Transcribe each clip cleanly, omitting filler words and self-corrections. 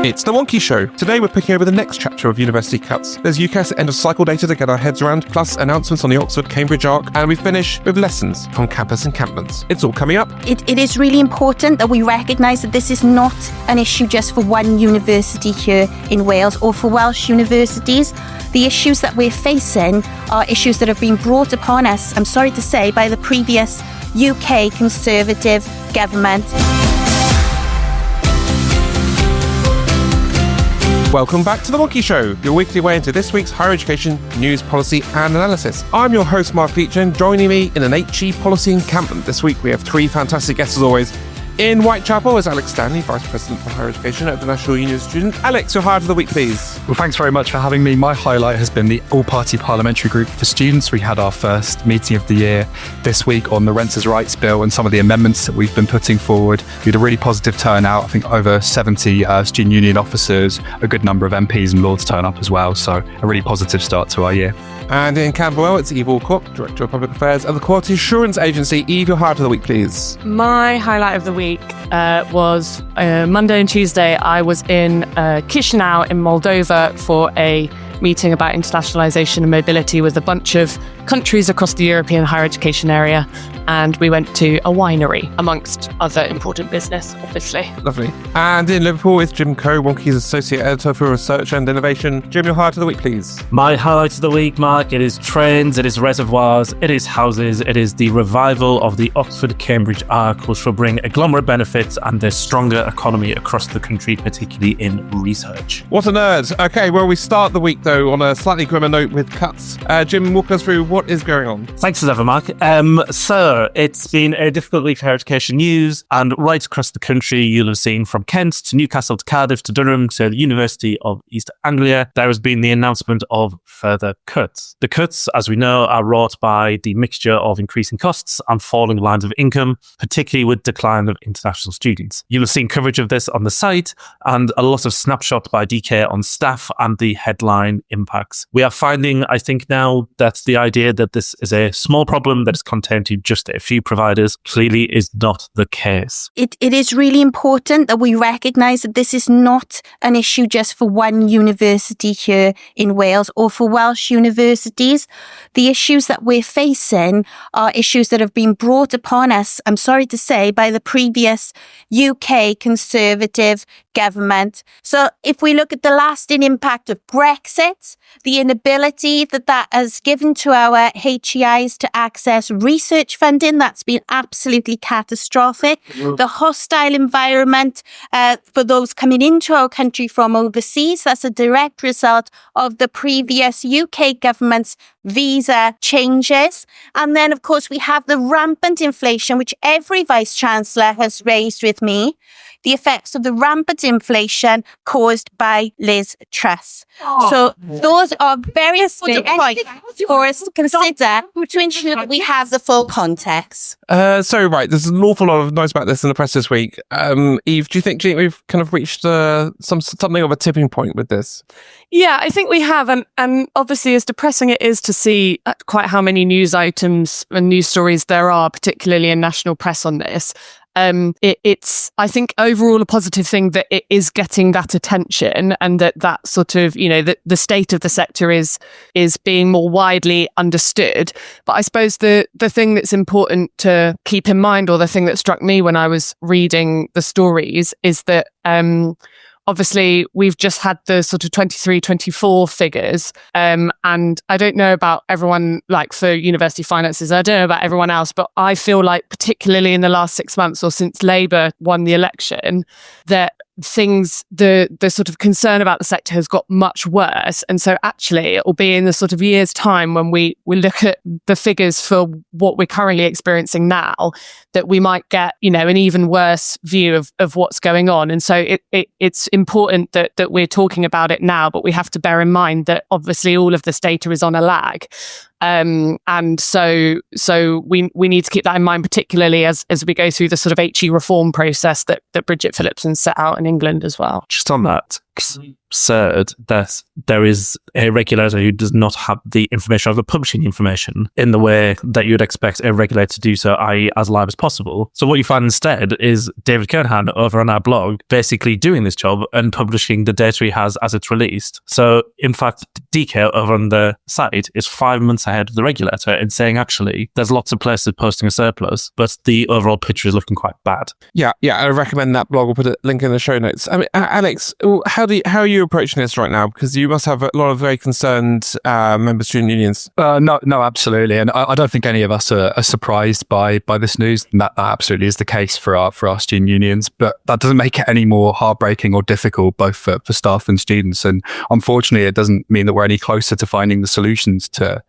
It's the Wonkhe Show. Today we're picking over the next chapter of university cuts. There's UCAS end of cycle data to get our heads around, plus announcements on the Oxford-Cambridge arc, and we finish with lessons from campus encampments. It's all coming up. It is really important that we recognise that this is not an issue just for one university here in Wales or for Welsh universities. The issues that we're facing are issues that have been brought upon us, I'm sorry to say, by the previous UK Conservative government. Welcome back to the Wonkhe Show, your weekly way into this week's higher education news, policy and analysis. I'm your host, Mark Leach, and joining me in an HE policy encampment this week, we have three fantastic guests as always. In Whitechapel is Alex Stanley, Vice President for Higher Education at the National Union of Students. Alex, your highlight of the week, please. Well, thanks very much for having me. My highlight has been the all-party parliamentary group for students. We had our first meeting of the year this week on the Renters' Rights Bill and some of the amendments that we've been putting forward. We had a really positive turnout. I think over 70 student union officers, a good number of MPs and Lords turn up as well. So a really positive start to our year. And in Camberwell, it's Eve Alcock, Director of Public Affairs at the Quality Assurance Agency. Eve, your highlight of the week, please. My highlight of the week was Monday and Tuesday. I was in Chisinau in Moldova for a meeting about internationalisation and mobility with a bunch of countries across the European higher education area. And we went to a winery, amongst other important business, obviously. Lovely. And in Liverpool, it's Jim Coe, Wonkhe's Associate Editor for Research and Innovation. Jim, your highlight of the week, please. My highlight of the week, Mark, it is trains, it is reservoirs, it is houses, it is the revival of the Oxford-Cambridge arc, which will bring agglomerate benefits and a stronger economy across the country, particularly in research. What a nerd. Okay, well, we start the week, though, on a slightly grimmer note with cuts. Jim, walk us through what is going on. Thanks as ever, Mark. It's been a difficult week for higher education news, and right across the country, you'll have seen from Kent to Newcastle to Cardiff to Durham to the University of East Anglia, there has been the announcement of further cuts. The cuts, as we know, are wrought by the mixture of increasing costs and falling lines of income, particularly with decline of international students. You'll have seen coverage of this on the site and a lot of snapshots by DK on staff and the headline impacts. We are finding, I think now, that the idea that this is a small problem that is contained to just a few providers clearly is not the case. It is really important that we recognise that this is not an issue just for one university here in Wales or for Welsh universities. The issues that we're facing are issues that have been brought upon us, I'm sorry to say, by the previous UK Conservative government. So if we look at the lasting impact of Brexit, the inability that has given to our HEIs to access research funding, that's been absolutely catastrophic. The hostile environment for those coming into our country from overseas, that's a direct result of the previous UK government's visa changes. And then, of course, we have the rampant inflation, which every Vice-Chancellor has raised with me. The effects of the rampant inflation caused by Liz Truss. So those are various points for us to consider to ensure that we have the full context. Right, there's an awful lot of noise about this in the press this week. Eve, do you think we've kind of reached something of a tipping point with this? Yeah, I think we have. And obviously, as depressing it is to see quite how many news items and news stories there are, particularly in national press on this, it's, I think, overall a positive thing that it is getting that attention and that sort of, the state of the sector is being more widely understood. But I suppose the thing that's important to keep in mind, or the thing that struck me when I was reading the stories, is that obviously, we've just had the sort of 23-24 figures, and I don't know about everyone, like for university finances, I don't know about everyone else, but I feel like particularly in the last 6 months or since Labour won the election, that the sort of concern about the sector has got much worse. And so actually it will be in the sort of year's time when we look at the figures for what we're currently experiencing now, that we might get, an even worse view of what's going on. And so it's important that we're talking about it now, but we have to bear in mind that obviously all of this data is on a lag. And so we need to keep that in mind, particularly as we go through the sort of HE reform process that Bridget Phillipson set out in England as well. Just on that, absurd that there is a regulator who does not have the information of the publishing information in the way that you'd expect a regulator to do so, i.e. as live as possible. So what you find instead is David Kernohan over on our blog basically doing this job and publishing the data he has as it's released. So in fact, DK over on the site is 5 months ahead of the regulator in saying actually there's lots of places posting a surplus, but the overall picture is looking quite bad. Yeah, I recommend that blog. We'll put a link in the show notes. I mean, Alex, how are you approaching this right now? Because you must have a lot of very concerned member student unions. No, absolutely, and I don't think any of us are surprised by this news. That absolutely is the case for our student unions, but that doesn't make it any more heartbreaking or difficult, both for staff and students. And unfortunately, it doesn't mean that we're any closer to finding the solutions to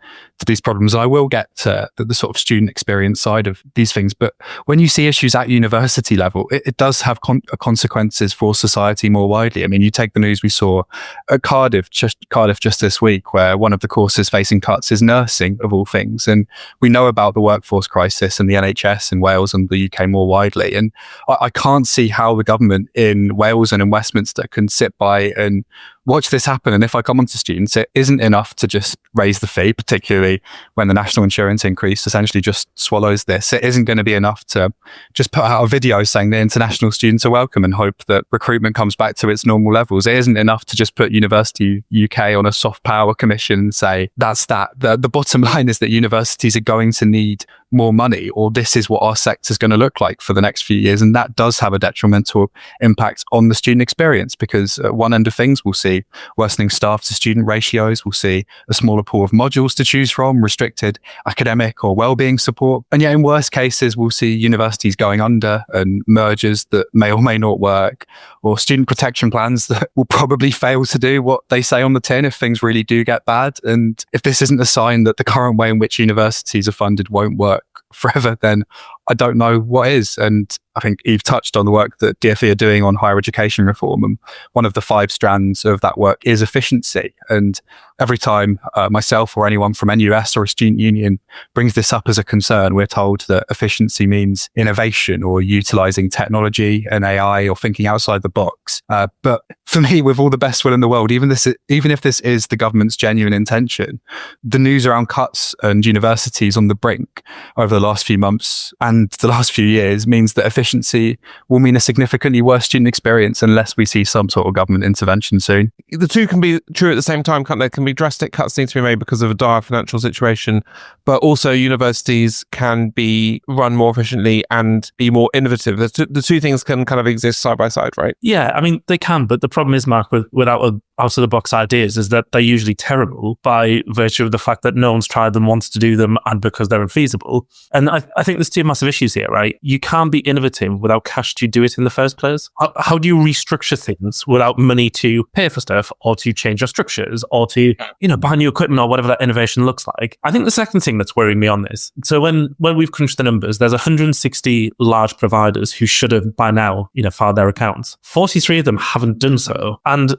these problems. I will get to the sort of student experience side of these things, but when you see issues at university level, it does have consequences for society more widely. I mean, you take the news we saw at Cardiff just this week, where one of the courses facing cuts is nursing, of all things. And we know about the workforce crisis and the NHS in Wales and the UK more widely. And I can't see how the government in Wales and in Westminster can sit by and watch this happen. And if I come on to students, it isn't enough to just raise the fee, particularly when the national insurance increase essentially just swallows this. It isn't going to be enough to just put out a video saying that international students are welcome and hope that recruitment comes back to its normal levels. It isn't enough to just put University UK on a soft power commission and say, that's that. The bottom line is that universities are going to need more money, or this is what our sector is going to look like for the next few years. And that does have a detrimental impact on the student experience, because at one end of things, we'll see worsening staff to student ratios, we'll see a smaller pool of modules to choose from, restricted academic or wellbeing support. And yet in worst cases, we'll see universities going under and mergers that may or may not work, or student protection plans that will probably fail to do what they say on the tin if things really do get bad. And if this isn't a sign that the current way in which universities are funded won't work forever, then I don't know what is. And I think Eve touched on the work that DfE are doing on higher education reform. And one of the 5 strands of that work is efficiency. And every time myself or anyone from NUS or a student union brings this up as a concern, we're told that efficiency means innovation or utilizing technology and AI or thinking outside the box. But for me, with all the best will in the world, even if this is the government's genuine intention, the news around cuts and universities on the brink over the last few months and the last few years means that efficiency will mean a significantly worse student experience unless we see some sort of government intervention soon. The two can be true at the same time, can't they? Can be drastic cuts need to be made because of a dire financial situation, but also universities can be run more efficiently and be more innovative. The two things can kind of exist side by side, right? Yeah, I mean, they can, but the problem is, Mark, without out-of-the-box ideas is that they're usually terrible by virtue of the fact that no one's tried them, wants to do them, and because they're infeasible. And I think there's 2 massive issues here, right? You can't be innovative without cash to do it in the first place. How do you restructure things without money to pay for stuff or to change your structures or to, buy new equipment or whatever that innovation looks like? I think the second thing that's worrying me on this, so when we've crunched the numbers, there's 160 large providers who should have by now, filed their accounts. 43 of them haven't done so. And,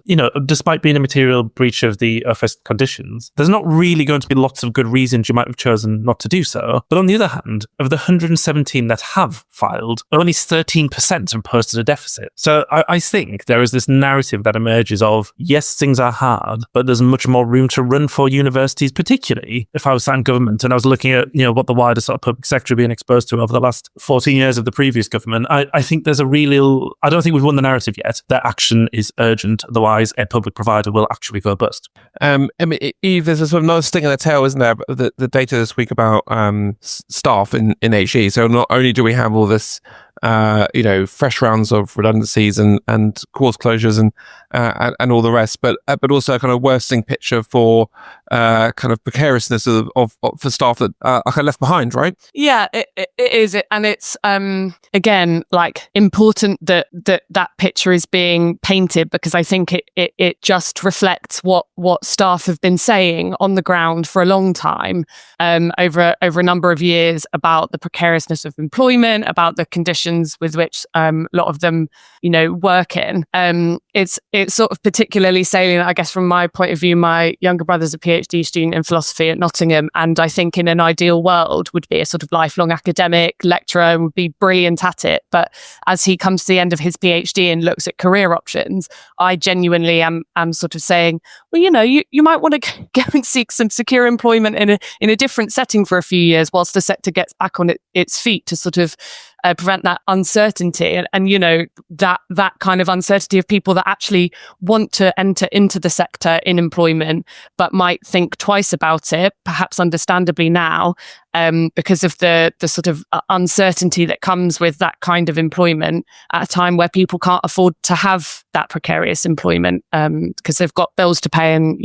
despite being a material breach of the OFS conditions, there's not really going to be lots of good reasons you might have chosen not to do so. But on the other hand, of the 117 that have filed, only 13% have posted a deficit. So I think there is this narrative that emerges of, yes, things are hard, but there's much more room to run for universities, particularly if I was sat in government and I was looking at, what the wider sort of public sector being exposed to over the last 14 years of the previous government. I think there's I don't think we've won the narrative yet that action is urgent. Otherwise, a public provider will actually go bust. I mean, Eve, there's a sort of another sting in the tail, isn't there? The data this week about staff in HE. So not only do we have all this, fresh rounds of redundancies and course closures and all the rest, but also a kind of worsening picture for kind of precariousness of for staff that are kind of left behind, right? Yeah, it is, and it's again like important that picture is being painted, because I think it just reflects what staff have been saying on the ground for a long time, over a number of years, about the precariousness of employment, about the conditions with which a lot of them work in, it's sort of particularly salient, I guess, from my point of view. My younger brother's a PhD student in philosophy at Nottingham, and I think in an ideal world would be a sort of lifelong academic lecturer and would be brilliant at it. But as he comes to the end of his PhD and looks at career options, I genuinely am sort of saying, well, you might want to go and seek some secure employment in a different setting for a few years whilst the sector gets back on its feet to sort of prevent that uncertainty and that kind of uncertainty of people that actually want to enter into the sector in employment but might think twice about it, perhaps understandably now, because of the sort of uncertainty that comes with that kind of employment at a time where people can't afford to have that precarious employment because they've got bills to pay and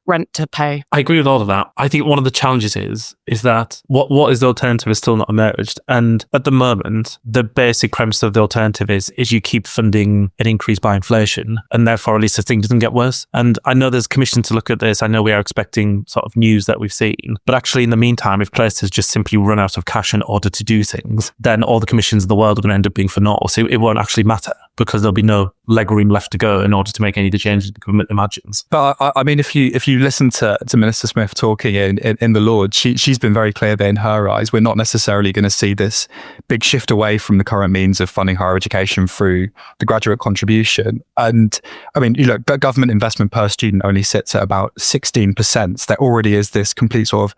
rent to pay. I agree with all of that. I think one of the challenges is that what is the alternative is still not emerged. And at the moment, the basic premise of the alternative is you keep funding an increase by inflation, and therefore at least the thing doesn't get worse. And I know there's a commission to look at this. I know we are expecting sort of news that we've seen. But actually, in the meantime, if places just simply run out of cash in order to do things, then all the commissions in the world are going to end up being for naught. So it won't actually matter because there'll be no leg room left to go in order to make any of the changes the government imagines. But I mean, if you listen to Minister Smith talking in the Lords, she's been very clear that in her eyes, we're not necessarily going to see this big shift away from the current means of funding higher education through the graduate contribution. And I mean, government investment per student only sits at about 16%. There already is this complete sort of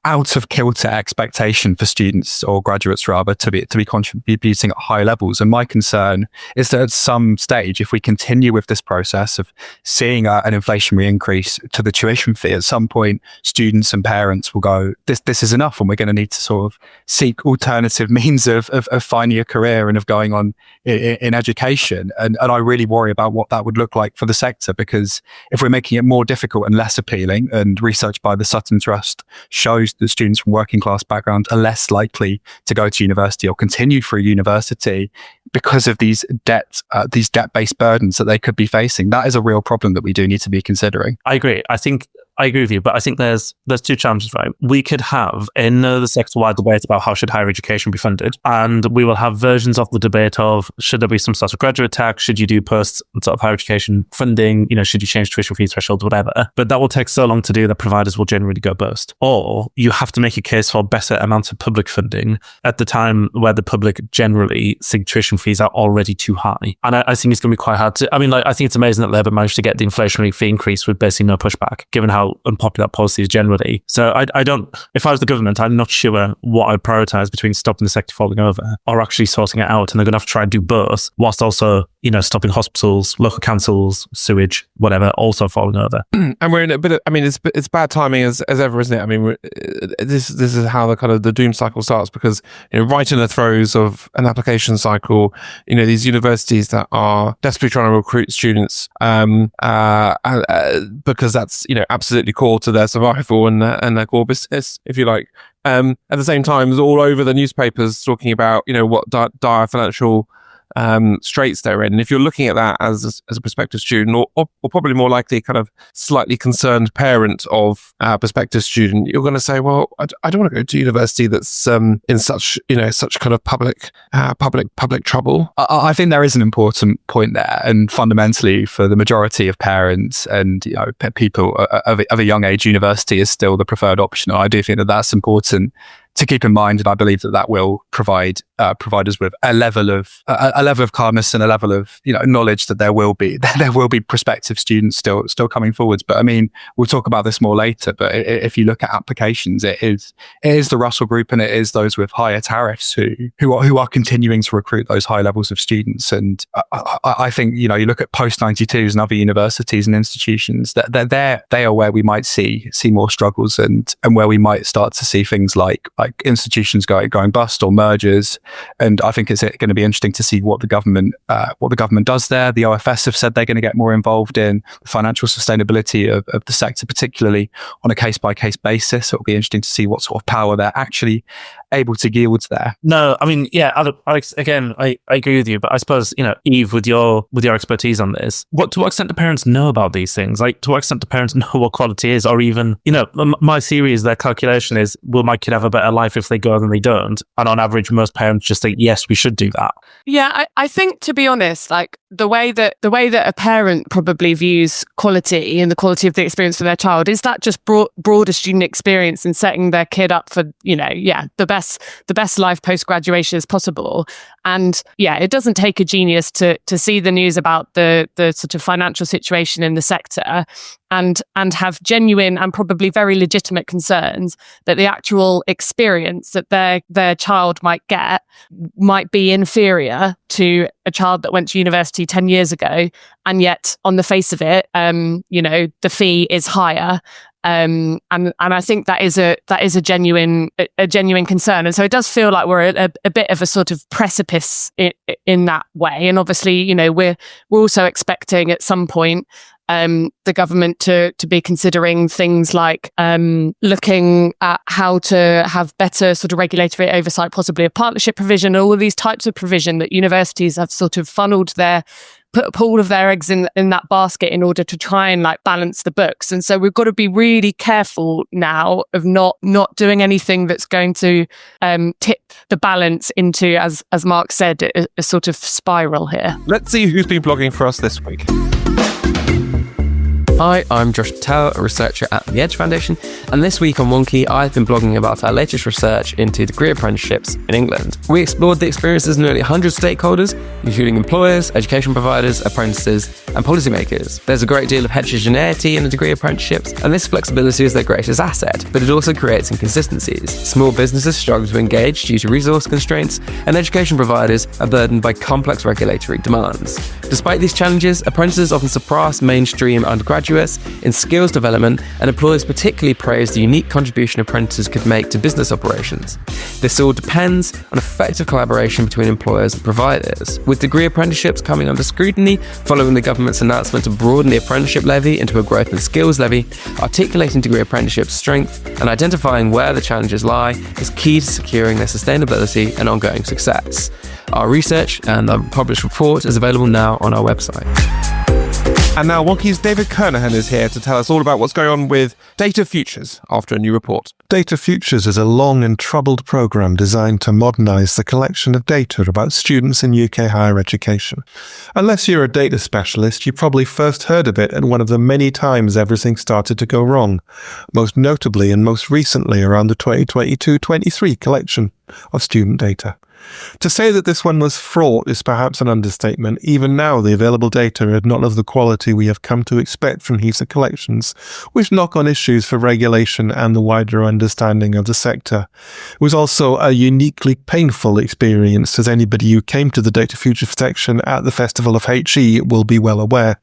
out of kilter expectation for students or graduates rather to be contributing at high levels. And my concern is that at some stage, if we continue with this process of seeing an inflationary increase to the tuition fee, at some point students and parents will go, this is enough, and we're going to need to sort of seek alternative means of finding a career and of going on in education. And I really worry about what that would look like for the sector, because if we're making it more difficult and less appealing, and research by the Sutton Trust shows that students from working class backgrounds are less likely to go to university or continue through university because of these debt-based burdens that they could be facing. That is a real problem that we do need to be considering. I agree. I agree with you, but I think there's two challenges, right? We could have another sector-wide debate about how should higher education be funded, and we will have versions of the debate of should there be some sort of graduate tax, should you do post sort of higher education funding, should you change tuition fee thresholds, whatever. But that will take so long to do that providers will generally go bust. Or you have to make a case for better amounts of public funding at the time where the public generally think tuition fees are already too high. And I think it's going to be quite hard to, I think it's amazing that Labour managed to get the inflationary fee increase with basically no pushback, given how unpopular policy is generally. So I don't, if I was the government, I'm not sure what I'd prioritise between stopping the sector falling over or actually sorting it out. And they're going to have to try and do both whilst also, stopping hospitals, local councils, sewage, whatever, also falling over. And we're in a bit of, it's bad timing as ever, isn't it? This is how the kind of the doom cycle starts, because, right in the throes of an application cycle, these universities that are desperately trying to recruit students, because that's, absolutely core to their survival and their core business, if you like. At the same time, it's all over the newspapers talking about, what dire financial straits they're in. And if you're looking at that as a prospective student, or probably more likely kind of slightly concerned parent of a prospective student, you're going to say, well, I don't want to go to university that's in such kind of public trouble. I think there is an important point there, and fundamentally for the majority of parents and people of a young age, university is still the preferred option. I do think that that's important to keep in mind, and I believe that will provide providers with a level of calmness and a level of knowledge that there will be prospective students still coming forwards. But we'll talk about this more later. But if you look at applications, it is the Russell Group and it is those with higher tariffs who are continuing to recruit those high levels of students. And I think you look at post 92s and other universities and institutions that they are where we might see more struggles and where we might start to see things like institutions going bust or mergers. And I think it's going to be interesting to see what the government does there. The OFS have said they're going to get more involved in the financial sustainability of the sector, particularly on a case-by-case basis. It'll be interesting to see what sort of power they're actually able to yield there. No, Alex, again, I agree with you, but I suppose, Eve, with your expertise on this, to what extent do parents know about these things? Like, to what extent do parents know what quality is? Or even, my theory is their calculation is, will my kid have a better life if they go than they don't? And on average, most parents just think, yes, we should do that. Yeah, I think, to be honest, the way that a parent probably views quality and the quality of the experience for their child is that just broader student experience and setting their kid up for, the best life post-graduation as possible. And it doesn't take a genius to see the news about the sort of financial situation in the sector and have genuine and probably very legitimate concerns that the actual experience that their child might get might be inferior to a child that went to university 10 years ago. And yet on the face of it, the fee is higher. And I think that is a genuine concern. And so it does feel like we're at a bit of a sort of precipice in that way. And obviously, we're also expecting at some point the government to be considering things like looking at how to have better sort of regulatory oversight, possibly a partnership provision, all of these types of provision that universities have sort of put all of their eggs in that basket in order to try and balance the books. And so we've got to be really careful now of not doing anything that's going to tip the balance into, as Mark said, a sort of spiral here. Let's see who's been blogging for us this week. Hi, I'm Josh Patel, a researcher at the Edge Foundation, and this week on Wonkhe, I've been blogging about our latest research into degree apprenticeships in England. We explored the experiences of nearly 100 stakeholders, including employers, education providers, apprentices, and policymakers. There's a great deal of heterogeneity in the degree apprenticeships, and this flexibility is their greatest asset, but it also creates inconsistencies. Small businesses struggle to engage due to resource constraints, and education providers are burdened by complex regulatory demands. Despite these challenges, apprentices often surpass mainstream undergraduates in skills development, and employers particularly praise the unique contribution apprentices could make to business operations. This all depends on effective collaboration between employers and providers. With degree apprenticeships coming under scrutiny following the government's announcement to broaden the apprenticeship levy into a growth and skills levy, articulating degree apprenticeships' strength and identifying where the challenges lie is key to securing their sustainability and ongoing success. Our research and the published report is available now on our website. And now Wonkhe's David Kernohan is here to tell us all about what's going on with Data Futures after a new report. Data Futures is a long and troubled programme designed to modernise the collection of data about students in UK higher education. Unless you're a data specialist, you probably first heard of it at one of the many times everything started to go wrong, most notably and most recently around the 2022-23 collection of student data. To say that this one was fraught is perhaps an understatement. Even now, the available data are not of the quality we have come to expect from HESA collections, with knock-on issues for regulation and the wider understanding of the sector. It was also a uniquely painful experience, as anybody who came to the Data Future section at the Festival of HE will be well aware.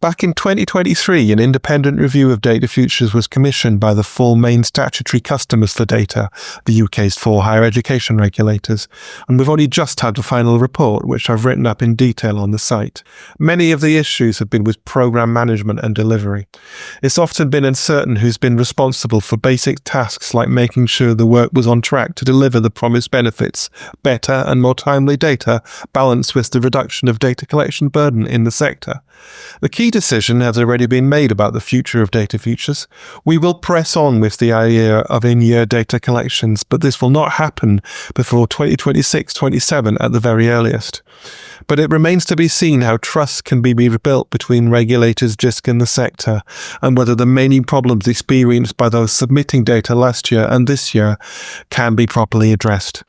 Back in 2023, an independent review of Data Futures was commissioned by the four main statutory customers for data, the UK's four higher education regulators, and we've only just had the final report, which I've written up in detail on the site. Many of the issues have been with programme management and delivery. It's often been uncertain who's been responsible for basic tasks like making sure the work was on track to deliver the promised benefits, better and more timely data, balanced with the reduction of data collection burden in the sector. The key decision has already been made about the future of Data Futures. We will press on with the idea of in-year data collections, but this will not happen before 2026-27 at the very earliest. But it remains to be seen how trust can be rebuilt between regulators, JISC and the sector, and whether the many problems experienced by those submitting data last year and this year can be properly addressed.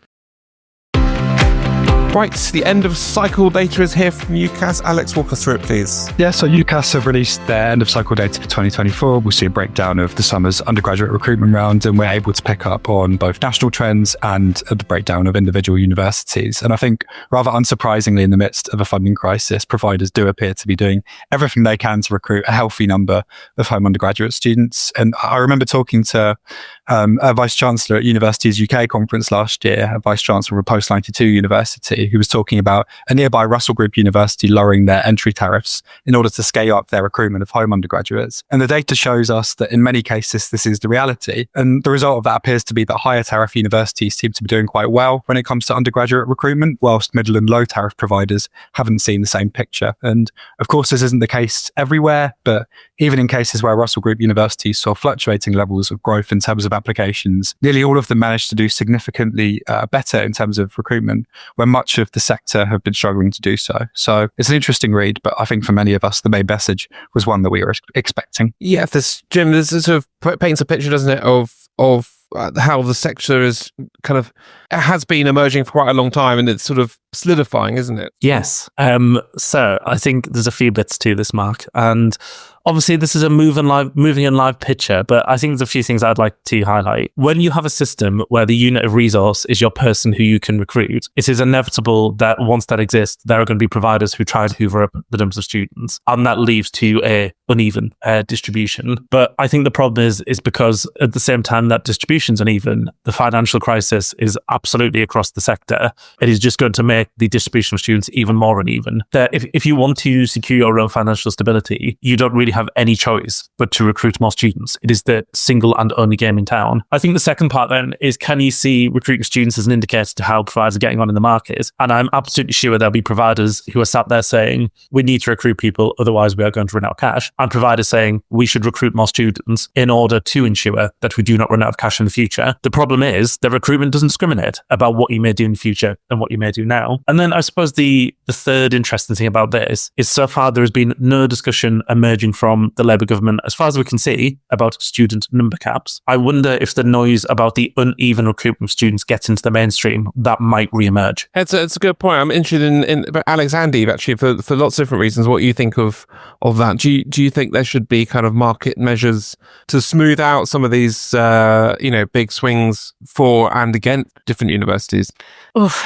Right, the end of cycle data is here from UCAS. Alex, walk us through it, please. Yeah, so UCAS have released their end of cycle data for 2024. We'll see a breakdown of the summer's undergraduate recruitment round, and we're able to pick up on both national trends and the breakdown of individual universities. And I think, rather unsurprisingly, in the midst of a funding crisis, providers do appear to be doing everything they can to recruit a healthy number of home undergraduate students. And I remember talking to a Vice-Chancellor at Universities UK conference last year, a Vice-Chancellor of Post 92 University, who was talking about a nearby Russell Group university lowering their entry tariffs in order to scale up their recruitment of home undergraduates. And the data shows us that in many cases, this is the reality. And the result of that appears to be that higher tariff universities seem to be doing quite well when it comes to undergraduate recruitment, whilst middle and low tariff providers haven't seen the same picture. And of course, this isn't the case everywhere, but even in cases where Russell Group universities saw fluctuating levels of growth in terms of applications, nearly all of them managed to do significantly better in terms of recruitment, where much much of the sector have been struggling to do so. So it's an interesting read, but I think for many of us, the main message was one that we were expecting. Yeah, this sort of paints a picture, doesn't it, of how the sector is has been emerging for quite a long time, and it's sort of solidifying, isn't it? Yes. So I think there's a few bits to this, Mark, and obviously this is a moving and live picture, but I think there's a few things I'd like to highlight. When you have a system where the unit of resource is your person who you can recruit, it is inevitable that once that exists, there are going to be providers who try to hoover up the numbers of students, and that leads to a uneven distribution. But I think the problem is because at the same time that distribution's uneven, the financial crisis is absolutely across the sector. It is just going to make the distribution of students even more uneven. That if you want to secure your own financial stability, you don't really have any choice but to recruit more students. It is the single and only game in town. I think the second part then is, can you see recruiting students as an indicator to how providers are getting on in the market? And I'm absolutely sure there'll be providers who are sat there saying, we need to recruit people, otherwise we are going to run out of cash. And providers saying, we should recruit more students in order to ensure that we do not run out of cash in the future. The problem is the recruitment doesn't discriminate about what you may do in the future and what you may do now. And then I suppose the third interesting thing about this is, so far there has been no discussion emerging from the Labour government, as far as we can see, about student number caps. I wonder if the noise about the uneven recruitment of students gets into the mainstream, that might re-emerge. It's a good point. I'm interested in Alex and Eve, actually, for lots of different reasons, what you think of that. Do you think there should be kind of market measures to smooth out some of these big swings for and against different universities?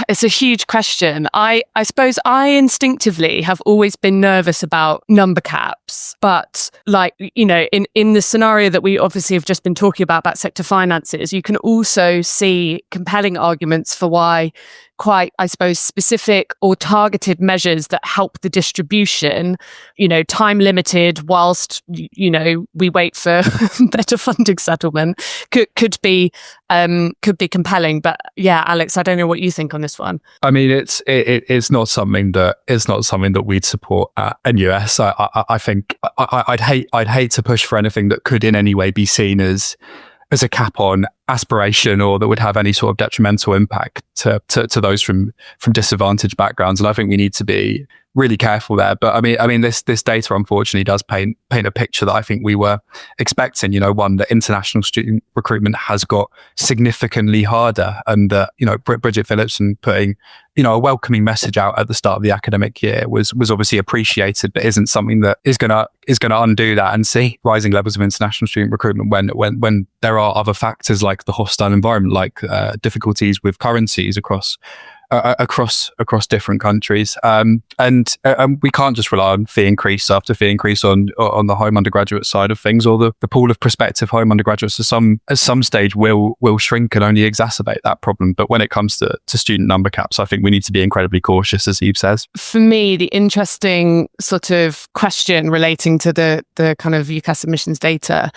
It's a huge question. I suppose I instinctively have always been nervous about number caps, but in the scenario that we obviously have just been talking about sector finances, you can also see compelling arguments for why quite, I suppose, specific or targeted measures that help the distribution, time limited whilst, we wait for better funding settlement could be compelling. But yeah, Alex, I don't know what you think on this one. I mean, it's not something that we'd support at NUS. I think I'd hate to push for anything that could in any way be seen as a cap on aspiration, or that would have any sort of detrimental impact to those from disadvantaged backgrounds. And I think we need to be really careful there. But I mean, this data unfortunately does paint a picture that I think we were expecting. One, that international student recruitment has got significantly harder, and that Bridget Phillipson putting a welcoming message out at the start of the academic year was obviously appreciated, but isn't something that is gonna undo that and see rising levels of international student recruitment when there are other factors like the hostile environment, like difficulties with currencies across different countries, and we can't just rely on fee increase after fee increase on the home undergraduate side of things, or the pool of prospective home undergraduates at some stage will shrink and only exacerbate that problem. But when it comes to student number caps, I think we need to be incredibly cautious, as Eve says. For me, the interesting sort of question relating to the kind of UCAS admissions data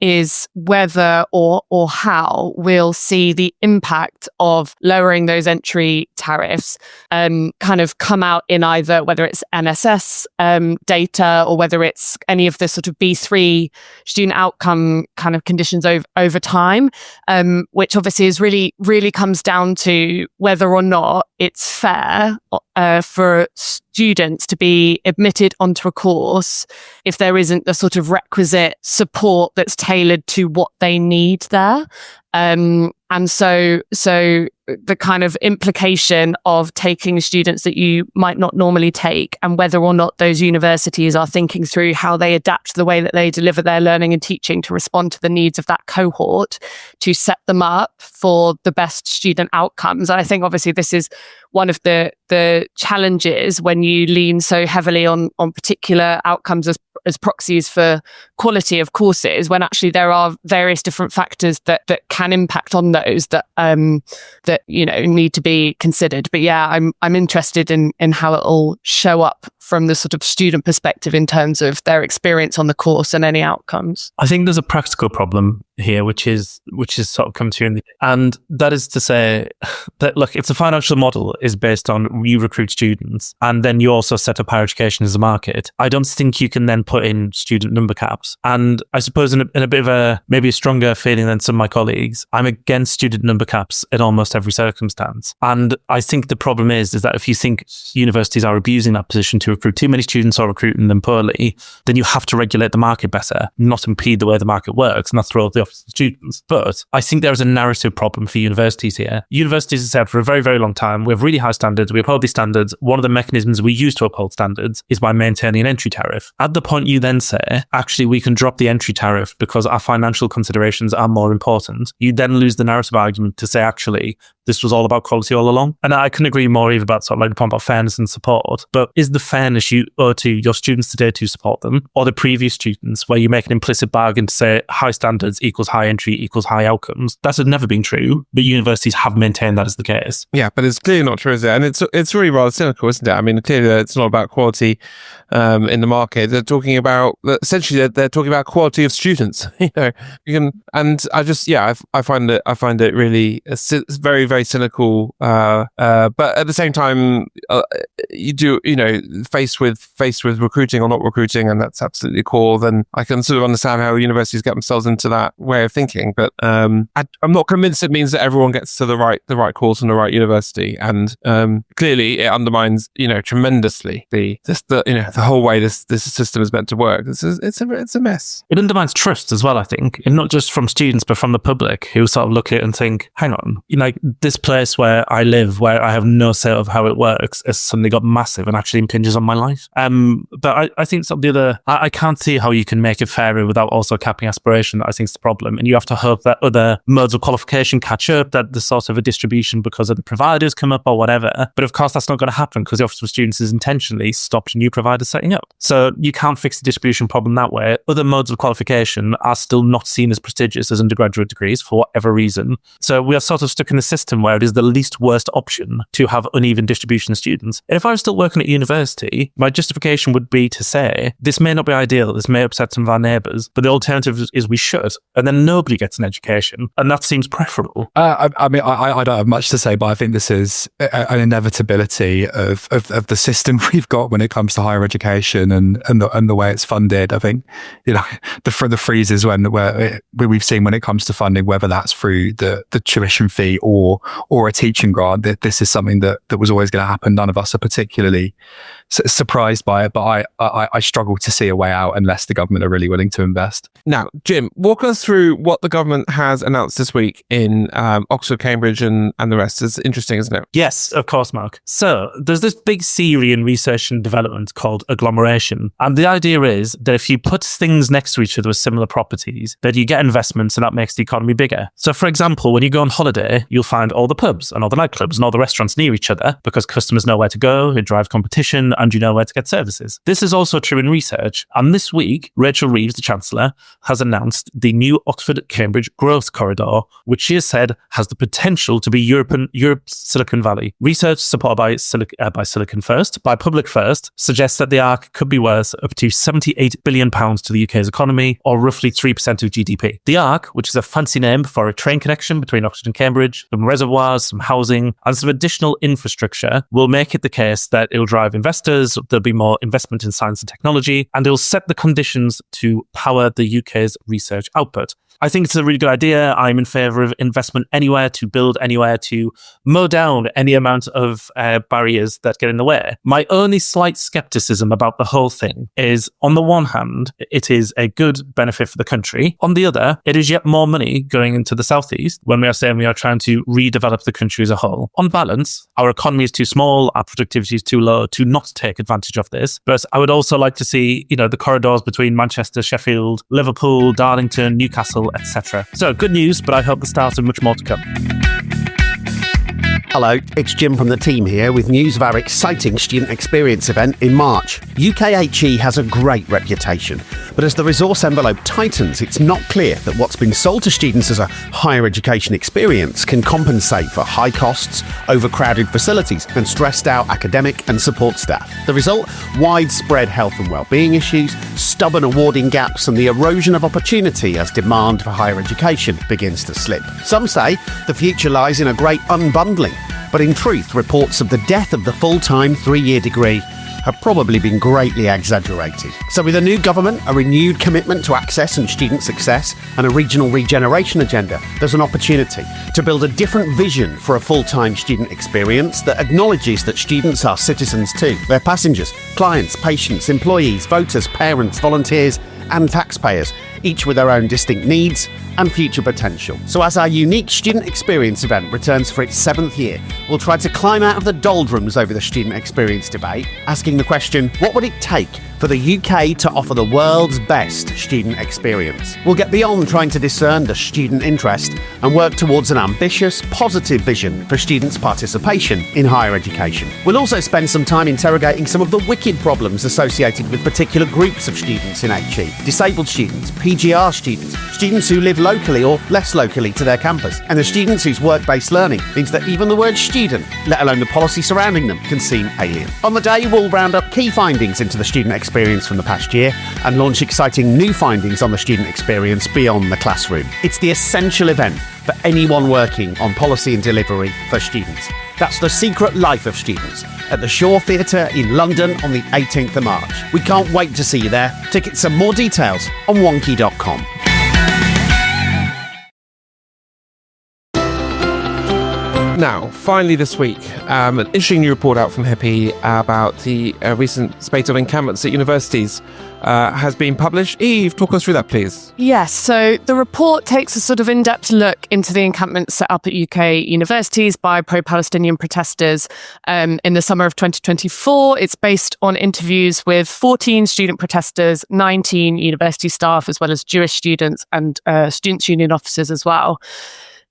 is whether or how we'll see the impact of lowering those entry tariffs kind of come out in either whether it's NSS data or whether it's any of the sort of B3 student outcome kind of conditions over time, which obviously is really comes down to whether or not it's fair for students to be admitted onto a course if there isn't the sort of requisite support that's tailored to what they need there. And so the kind of implication of taking students that you might not normally take, and whether or not those universities are thinking through how they adapt the way that they deliver their learning and teaching to respond to the needs of that cohort to set them up for the best student outcomes. And I think obviously this is one of the challenges when you lean so heavily on particular outcomes as proxies for quality of courses, when actually there are various different factors that can impact on those that need to be considered. But yeah, I'm interested in how it will show up from the sort of student perspective in terms of their experience on the course and any outcomes? I think there's a practical problem here, which is sort of come to, and that is to say that, look, if the financial model is based on you recruit students and then you also set up higher education as a market, I don't think you can then put in student number caps. And I suppose in a bit of maybe a stronger feeling than some of my colleagues, I'm against student number caps in almost every circumstance. And I think the problem is that if you think universities are abusing that position to recruit too many students or recruiting them poorly, then you have to regulate the market better, not impede the way the market works, and that's through the office of students. But I think there is a narrative problem for universities here. Universities have said for a very, very long time, we have really high standards, we uphold these standards. One of the mechanisms we use to uphold standards is by maintaining an entry tariff. At the point you then say, actually, we can drop the entry tariff because our financial considerations are more important, you then lose the narrative argument to say, actually, this was all about quality all along. And I couldn't agree more either about sort of like the point about fairness and support. But is the fairness you owe to your students today to support them, or the previous students where you make an implicit bargain to say high standards equals high entry equals high outcomes? That has never been true, but universities have maintained that as the case. Yeah, but it's clearly not true, is it? And it's really rather cynical, isn't it? I mean, clearly it's not about quality in the market. They're talking about, essentially, they're talking about quality of students. You know, you can, and I just, yeah, I find it really, it's very, very cynical. But at the same time, you do, you know, faced with recruiting or not recruiting, and that's absolutely core, then I can sort of understand how universities get themselves into that way of thinking. But I'm not convinced it means that everyone gets to the right course and the right university. And clearly, it undermines, you know, tremendously the whole way this system is meant to work. It's a mess. It undermines trust as well, I think, and not just from students but from the public, who sort of look at it and think, hang on, you know, this place where I live, where I have no say of how it works, has suddenly got massive and actually impinges on my life. But I think some of the other, I can't see how you can make it fairer without also capping aspiration. I think it's the problem, and you have to hope that other modes of qualification catch up, that the sort of a distribution because of the providers come up or whatever. But of course, that's not going to happen because the Office of Students has intentionally stopped new providers setting up. So you can't fix the distribution problem that way. Other modes of qualification are still not seen as prestigious as undergraduate degrees for whatever reason. So we are sort of stuck in a system where it is the least worst option to have uneven distribution of students. And if I was still working at university, my justification would be to say, this may not be ideal, this may upset some of our neighbours, but the alternative is we should. And then nobody gets an education. And that seems preferable. I mean, I don't have much to say, but I think this is an inevitability of the system we've got when it comes to higher education and the way it's funded. I think, you know, the freezes where we've seen when it comes to funding, whether that's through the tuition fee or a teaching grant, that this is something that was always going to happen. None of us are particularly surprised by it, but I struggle to see a way out unless the government are really willing to invest. Now, Jim, walk us through what the government has announced this week in Oxford, Cambridge and the rest. It's interesting, isn't it? Yes, of course, Mark. So there's this big theory in research and development called agglomeration. And the idea is that if you put things next to each other with similar properties, that you get investments and that makes the economy bigger. So for example, when you go on holiday, you'll find all the pubs and all the nightclubs and all the restaurants near each other because customers know where to go, it drives competition, and you know where to get services. This is also true in research. And this week, Rachel Reeves, the Chancellor, has announced the new Oxford-Cambridge Growth Corridor, which she has said has the potential to be Europe's Silicon Valley. Research supported by Silicon First, by Public First, suggests that the ARC could be worth up to £78 billion to the UK's economy, or roughly 3% of GDP. The ARC, which is a fancy name for a train connection between Oxford and Cambridge, some reservoirs, some housing, and some additional infrastructure, will make it the case that it'll drive investors, there'll be more investment in science and technology, and it'll set the conditions to power the UK's research output. I think it's a really good idea. I'm in favour of investment anywhere, to build anywhere, to mow down any amount of barriers that get in the way. My only slight scepticism about the whole thing is, on the one hand, it is a good benefit for the country. On the other, it is yet more money going into the southeast when we are saying we are trying to redevelop the country as a whole. On balance, our economy is too small, our productivity is too low to not take advantage of this. But I would also like to see, you know, the corridors between Manchester, Sheffield, Liverpool, Darlington, Newcastle, etc. So good news, but I hope the start of much more to come. Hello, it's Jim from the team here with news of our exciting student experience event in March. UKHE has a great reputation, But as the resource envelope tightens, it's not clear that what's been sold to students as a higher education experience can compensate for high costs, overcrowded facilities, and stressed out academic and support staff. The result? Widespread health and well-being issues, stubborn awarding gaps, and the erosion of opportunity as demand for higher education begins to slip. Some say the future lies in a great unbundling, but in truth, reports of the death of the full-time 3-year degree have probably been greatly exaggerated. So with a new government, a renewed commitment to access and student success, and a regional regeneration agenda, there's an opportunity to build a different vision for a full-time student experience that acknowledges that students are citizens too. They're passengers, clients, patients, employees, voters, parents, volunteers, and taxpayers, each with their own distinct needs and future potential. So as our unique student experience event returns for its 7th year, we'll try to climb out of the doldrums over the student experience debate, asking the question, what would it take for the UK to offer the world's best student experience? We'll get beyond trying to discern the student interest and work towards an ambitious, positive vision for students' participation in higher education. We'll also spend some time interrogating some of the wicked problems associated with particular groups of students in HE. Disabled students, PGR students, students who live locally or less locally to their campus, and the students whose work-based learning means that even the word student, let alone the policy surrounding them, can seem alien. On the day, we'll round up key findings into the student experience from the past year and launch exciting new findings on the student experience beyond the classroom. It's the essential event for anyone working on policy and delivery for students. That's The Secret Life of Students at the Shaw Theatre in London on the 18th of March. We can't wait to see you there. Tickets and more details on Wonkhe.com. Now, finally this week, an interesting new report out from HIPPY about the recent spate of encampments at universities has been published. Eve, talk us through that, please. Yes, so the report takes a sort of in-depth look into the encampments set up at UK universities by pro-Palestinian protesters in the summer of 2024. It's based on interviews with 14 student protesters, 19 university staff, as well as Jewish students and students' union officers as well.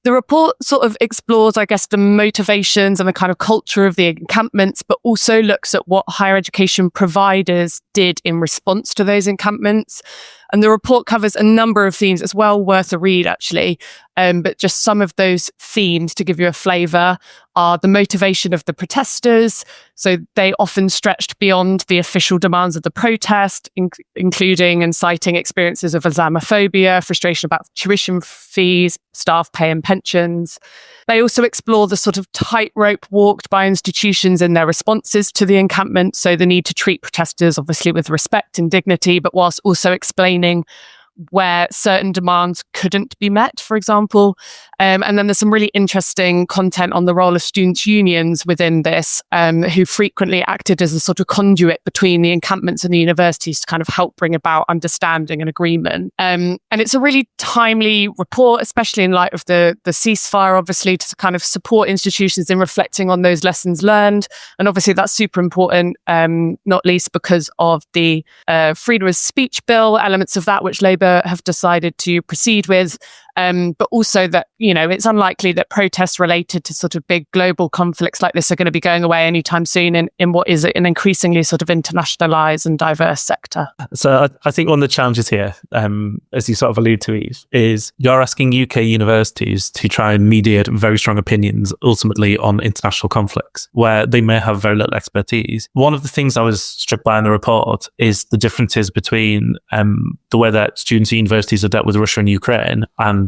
The report sort of explores, I guess, the motivations and the kind of culture of the encampments, but also looks at what higher education providers did in response to those encampments. And the report covers a number of themes. It's well worth a read, actually. But just some of those themes, to give you a flavour, are the motivation of the protesters. So they often stretched beyond the official demands of the protest, including and citing experiences of Islamophobia, frustration about tuition fees, staff pay and pensions. They also explore the sort of tightrope walked by institutions in their responses to the encampment. So the need to treat protesters, obviously, with respect and dignity, but whilst also explaining where certain demands couldn't be met, for example. And then there's some really interesting content on the role of students' unions within this, who frequently acted as a sort of conduit between the encampments and the universities to kind of help bring about understanding and agreement. And it's a really timely report, especially in light of the ceasefire, obviously, to kind of support institutions in reflecting on those lessons learned. And obviously that's super important, not least because of the freedom of speech bill, elements of that which Labour have decided to proceed with, but also that, you know, it's unlikely that protests related to sort of big global conflicts like this are going to be going away anytime soon in what is an increasingly sort of internationalised and diverse sector. So I think one of the challenges here, as you sort of allude to, Eve, is you're asking UK universities to try and mediate very strong opinions ultimately on international conflicts where they may have very little expertise. One of the things I was struck by in the report is the differences between the way that students at universities have dealt with Russia and Ukraine and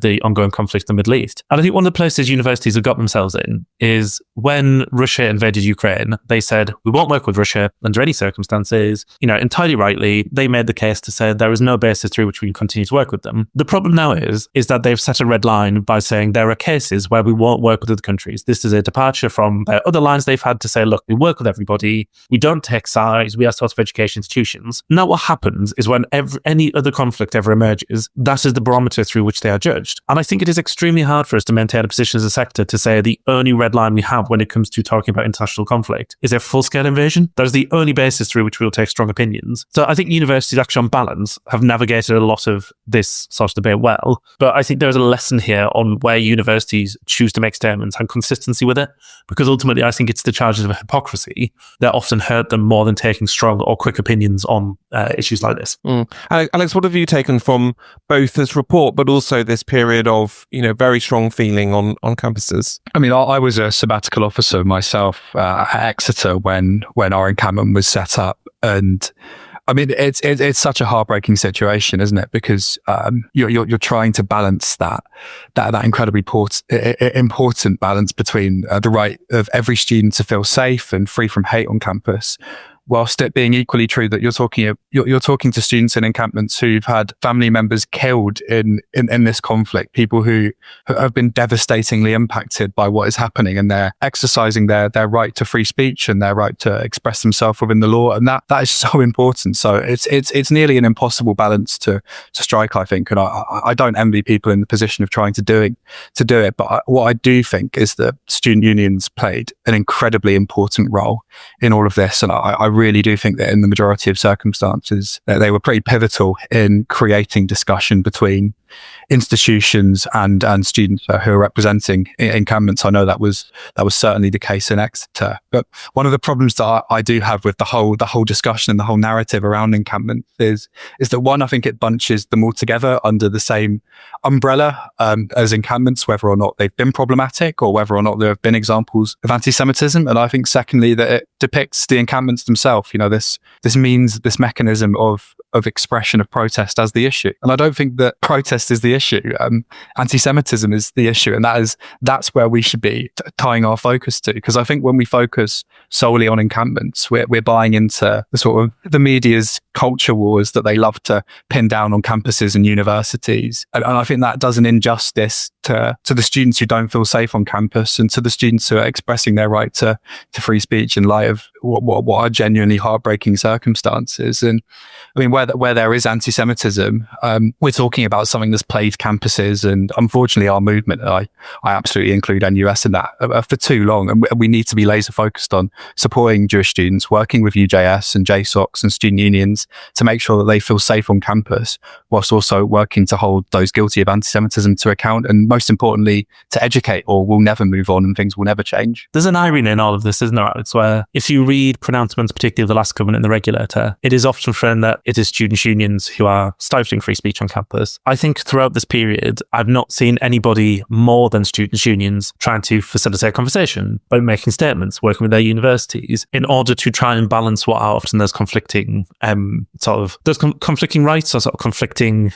the ongoing conflict in the Middle East. And I think one of the places universities have got themselves in is when Russia invaded Ukraine, they said, we won't work with Russia under any circumstances. You know, entirely rightly, they made the case to say there is no basis through which we can continue to work with them. The problem now is that they've set a red line by saying there are cases where we won't work with other countries. This is a departure from other lines they've had to say, look, we work with everybody. We don't take sides. We are sort of education institutions. Now what happens is when any other conflict ever emerges, that is the barometer through which they are judged. And I think it is extremely hard for us to maintain a position as a sector to say the only red line we have when it comes to talking about international conflict is a full-scale invasion. That is the only basis through which we will take strong opinions. So I think universities actually on balance have navigated a lot of this sort of debate well. But I think there's a lesson here on where universities choose to make statements and consistency with it. Because ultimately I think it's the charges of hypocrisy that often hurt them more than taking strong or quick opinions on issues like this. Alex, what have you taken from both this report, but also this period of, very strong feeling on campuses? I mean, I was a sabbatical officer myself at Exeter when our encampment was set up, and I mean, it's such a heartbreaking situation, isn't it? Because you're trying to balance that incredibly important balance between the right of every student to feel safe and free from hate on campus, whilst it being equally true that you're talking to students in encampments who've had family members killed in this conflict, people who have been devastatingly impacted by what is happening, and they're exercising their right to free speech and their right to express themselves within the law, and that is so important. So it's nearly an impossible balance to strike, I think, and I don't envy people in the position of trying to do it. But what I do think is that student unions played an incredibly important role in all of this, and I really do think that in the majority of circumstances they were pretty pivotal in creating discussion between institutions and students who are representing encampments. I know that was certainly the case in Exeter. But one of the problems that I do have with the whole discussion and the whole narrative around encampments is that, one, I think it bunches them all together under the same umbrella as encampments, whether or not they've been problematic or whether or not there have been examples of anti-Semitism. And I think, secondly, that it depicts the encampments themselves. This mechanism of expression of protest as the issue. And I don't think that protest is the issue. Anti-Semitism is the issue, and that's where we should be tying our focus to. Because I think when we focus solely on encampments, we're buying into the sort of the media's culture wars that they love to pin down on campuses and universities. And I think that does an injustice to the students who don't feel safe on campus, and to the students who are expressing their right to free speech in light of what are genuinely heartbreaking circumstances. And I mean, where there is anti-Semitism, we're talking about something that's plagued campuses, and unfortunately our movement, I absolutely include NUS in that, for too long. And we need to be laser focused on supporting Jewish students, working with UJS and JSOCs and student unions to make sure that they feel safe on campus, whilst also working to hold those guilty of anti-Semitism to account, and most importantly, to educate, or we'll never move on and things will never change. There's an irony in all of this, isn't there, Alex, where if you read pronouncements, particularly of the last government in the Regulator, it is often shown that it is student unions who are stifling free speech on campus. I think throughout this period, I've not seen anybody more than students' unions trying to facilitate conversation by making statements, working with their universities in order to try and balance what are often those conflicting conflicting rights or sort of conflicting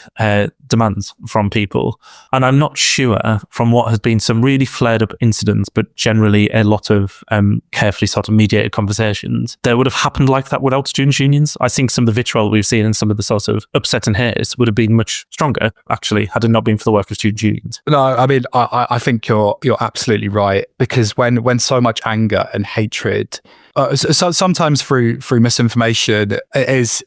demands from people. And I'm not sure, from what has been some really flared up incidents, but generally a lot of carefully sort of mediated conversations, that would have happened like that without students' unions. I think some of the vitriol we've seen and some of the sort of upset and hate would have been much stronger, actually, had it not been for the work of student unions. No, I mean, I think you're absolutely right, because when so much anger and hatred, so sometimes through misinformation, is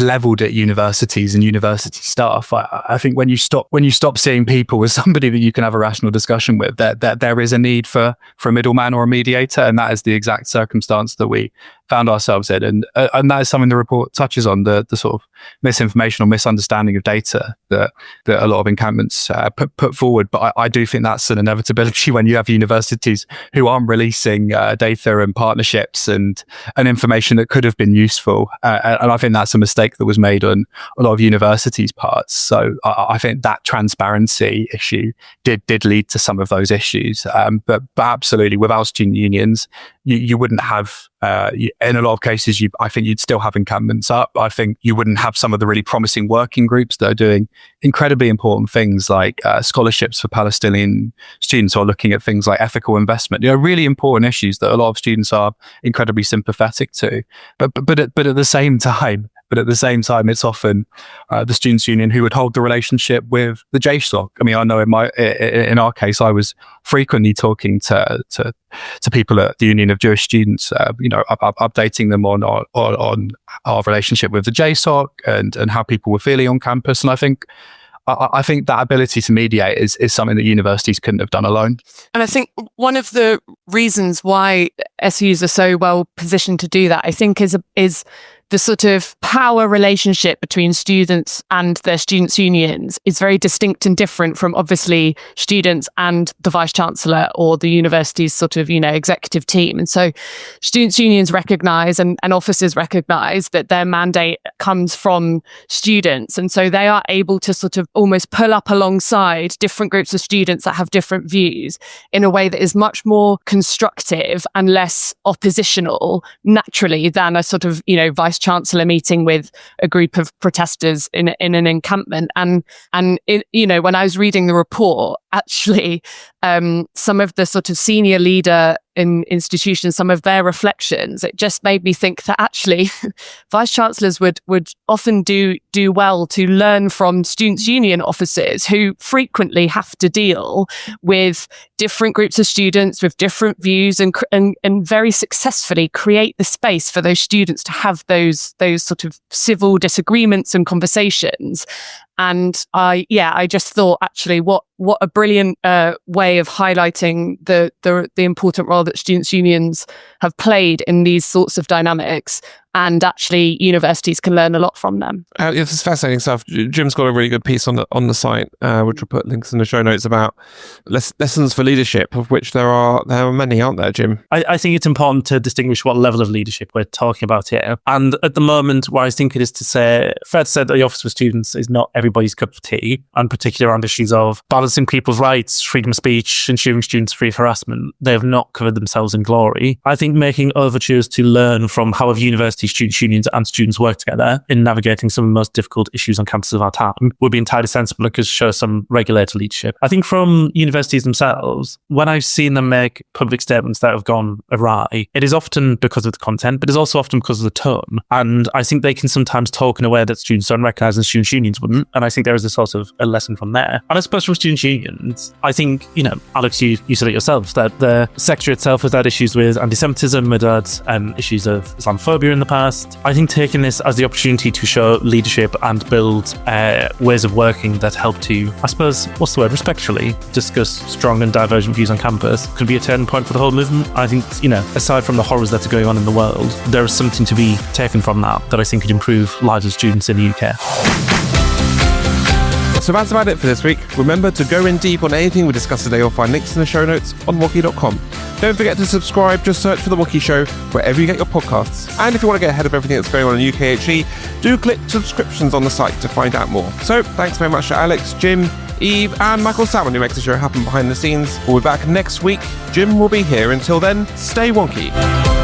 leveled at universities and university staff, I think when you stop seeing people as somebody that you can have a rational discussion with, that there is a need for a middleman or a mediator, and that is the exact circumstance that we found ourselves in, and that is something the report touches on, the sort of misinformation or misunderstanding of data that a lot of encampments put forward. But I do think that's an inevitability when you have universities who aren't releasing data and partnerships and information that could have been useful, and I think that's a mistake that was made on a lot of universities' parts. So I think that transparency issue did lead to some of those issues, but absolutely, without student unions, you wouldn't have, in a lot of cases, I think you'd still have encampments up. I think you wouldn't have some of the really promising working groups that are doing incredibly important things like scholarships for Palestinian students, or looking at things like ethical investment, really important issues that a lot of students are incredibly sympathetic to. But at the same time, it's often the students' union who would hold the relationship with the JSOC. I mean, I know in our case, I was frequently talking to people at the Union of Jewish Students, updating them on our relationship with the JSOC and how people were feeling on campus. And I think that ability to mediate is something that universities couldn't have done alone. And I think one of the reasons why SUs are so well positioned to do that, I think, is the sort of power relationship between students and their students' unions is very distinct and different from obviously students and the Vice-Chancellor or the university's sort of, executive team. And so students' unions recognise and officers recognise that their mandate comes from students. And so they are able to sort of almost pull up alongside different groups of students that have different views in a way that is much more constructive and less oppositional naturally than a sort of, Vice-Chancellor meeting with a group of protesters in an encampment. And when I was reading the report, actually, some of the sort of senior leader in institutions, some of their reflections, it just made me think that actually Vice-Chancellors would often do well to learn from students' union officers who frequently have to deal with different groups of students with different views and very successfully create the space for those students to have those sort of civil disagreements and conversations. And I just thought, actually, what a brilliant way of highlighting the important role that students' unions have played in these sorts of dynamics. And actually, universities can learn a lot from them. This is fascinating stuff. Jim's got a really good piece on the site, which we'll put links in the show notes about lessons for leadership, of which there are many, aren't there, Jim? I think it's important to distinguish what level of leadership we're talking about here. And at the moment, what I think it is to say, fair to say that the Office for Students is not everybody's cup of tea, and particularly around issues of balancing people's rights, freedom of speech, ensuring students free of harassment. They have not covered themselves in glory. I think making overtures to learn from how have university students' unions and students work together in navigating some of the most difficult issues on campuses of our time would be entirely sensible, because show some regulator leadership. I think from universities themselves, when I've seen them make public statements that have gone awry, it is often because of the content, but it's also often because of the tone. And I think they can sometimes talk in a way that students don't recognise and students' unions wouldn't. And I think there is a sort of a lesson from there. And I suppose from students' unions, I think, Alex, you said it yourself, that the secretary itself has had issues with anti-Semitism, had issues of Islamophobia in the past. I think taking this as the opportunity to show leadership and build ways of working that help to, I suppose, respectfully discuss strong and divergent views on campus could be a turning point for the whole movement. I think, aside from the horrors that are going on in the world, there is something to be taken from that I think could improve lives of students in the UK. So that's about it for this week. Remember to go in deep on anything we discussed today or find links in the show notes on wonkhe.com. Don't forget to subscribe, just search for The Wonkhe Show wherever you get your podcasts. And if you want to get ahead of everything that's going on in UKHE, do click subscriptions on the site to find out more. So thanks very much to Alex, Jim, Eve and Michael Salmon, who makes the show happen behind the scenes. We'll be back next week. Jim will be here. Until then, stay wonky.